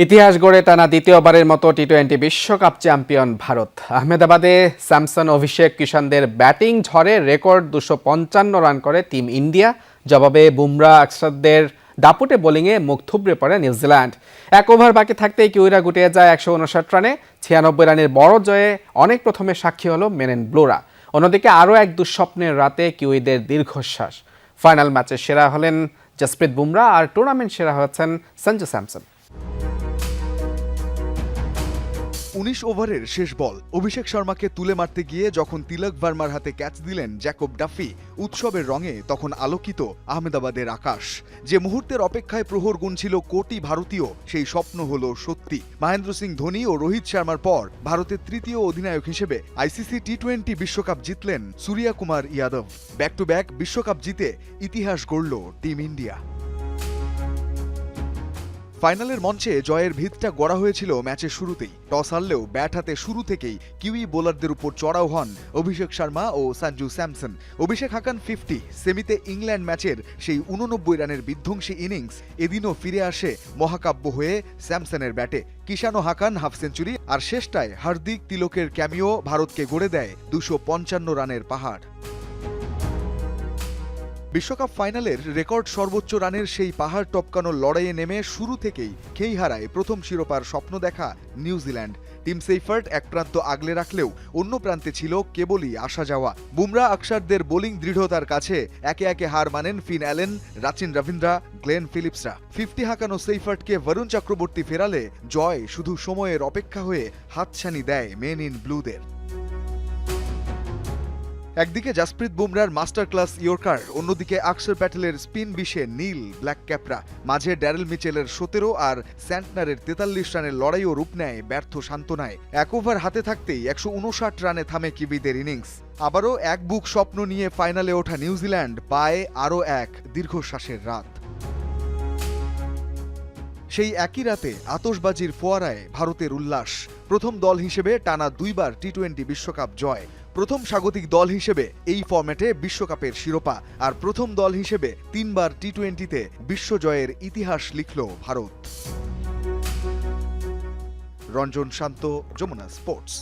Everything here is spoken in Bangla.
ইতিহাস গড়ে টানা দ্বিতীয়বারের মতো টি-20 বিশ্বকাপ চ্যাম্পিয়ন ভারত। আহমেদাবাদে স্যামসন, অভিষেক, কিষানদের ব্যাটিং ঝড়ে রেকর্ড 255 রান করে টিম ইন্ডিয়া। জবাবে বুমরা, আক্সারদের দাপুটে বোলিংয়ে মুখ থুবড়ে পড়ে নিউজিল্যান্ড। এক ওভার বাকি থাকতেই কিউইরা গুটিয়ে যায় 159 রানে। 96 রানের বড় জয়ে অনেক প্রথমে সাক্ষী হলো মেন ইন ব্লুরা। অন্যদিকে আরও এক দুঃস্বপ্নের রাতে কিউইদের দীর্ঘশ্বাস। ফাইনাল ম্যাচে সেরা হলেন জসপ্রীত বুমরা আর টুর্নামেন্ট সেরা হয়েছেন সঞ্জু স্যামসন। 19 ওভারের শেষ বল অভিষেক শর্মাকে তুলে মারতে গিয়ে যখন তিলক ভার্মার হাতে ক্যাচ দিলেন জ্যাকব ডাফি, উৎসবের রঙে তখন আলোকিত আহমেদাবাদের আকাশ। যে মুহূর্তের অপেক্ষায় প্রহর গুনছিল কোটি ভারতীয়, সেই স্বপ্ন হলো সত্যি। মহেন্দ্র সিং ধোনি ও রোহিত শর্মার পর ভারতের তৃতীয় অধিনায়ক হিসেবে আইসিসি টি-20 বিশ্বকাপ জিতলেন Surya Kumar Yadav. Back to back বিশ্বকাপ জিতে ইতিহাস গড়ল টিম ইন্ডিয়া। ফাইনালের মঞ্চে জয়ের ভিতটা গড়া হয়েছিল ম্যাচের শুরুতেই। টস হারলেও ব্যাট হাতে শুরু থেকেই কিউই বোলারদের উপর চড়াও হন অভিষেক শর্মা ও সঞ্জু স্যামসন। অভিষেক হাঁকান 50, সেমিতে ইংল্যান্ড ম্যাচের সেই 89 রানের বিধ্বংসী ইনিংস এদিনও ফিরে আসে মহাকাব্য হয়ে স্যামসনের ব্যাটে। কিষানও হাঁকান হাফ সেঞ্চুরি, আর শেষটায় হার্দিক তিলকের ক্যামিও ভারতকে গড়ে দেয় 255 রানের পাহাড়। বিশ্বকাপ ফাইনালের রেকর্ড সর্বোচ্চ রানের সেই পাহাড় টপকানোর লড়াইয়ে নেমে শুরু থেকেই খেই হারায় প্রথম শিরোপার স্বপ্ন দেখা নিউজিল্যান্ড। টিম সেইফার্ট এক প্রান্ত আগলে রাখলেও অন্য প্রান্তে ছিল কেবলই আসা যাওয়া। বুমরা, আক্সারদের বোলিং দৃঢ়তার কাছে একে একে হার মানেন Finn Allen, Rachin Ravindra, Glenn ফিলিপসরা। 50 হাঁকানো সেইফার্টকে বরুণ চক্রবর্তী ফেরালে জয় শুধু সময়ের অপেক্ষা হয়ে হাতছানি দেয় মেন ইন ব্লুদের। একদিকে জসপ্রীত বুমরার মাস্টার ক্লাস ইয়র্কার, অন্যদিকে আকসর প্যাটেলের স্পিন বিষে নীল ব্ল্যাক ক্যাপরা। মাঝে ড্যারেল মিচেলের 17 আর স্যান্টনারের 43 রানের লড়াইও রূপ নেয় ব্যর্থ সান্ত্বনায়। এক ওভার হাতে থাকতেই 159 রানে থামে কিবিদের ইনিংস। আবারও এক বুক স্বপ্ন নিয়ে ফাইনালে ওঠা নিউজিল্যান্ড পায় আরও এক দীর্ঘশ্বাসের রাত। সেই একই রাতে আতশবাজির ফোয়ারায় ভারতের উল্লাস। প্রথম দল হিসেবে টানা 2 বার টি-20 বিশ্বকাপ জয়, প্রথম স্বাগতিক দল হিসেবে এই ফরম্যাটে বিশ্বকাপের শিরোপা, আর প্রথম দল হিসেবে 3 বার টি-20তে বিশ্বজয়ের ইতিহাস লিখল ভারত। রঞ্জন শান্ত, যমুনা স্পোর্টস।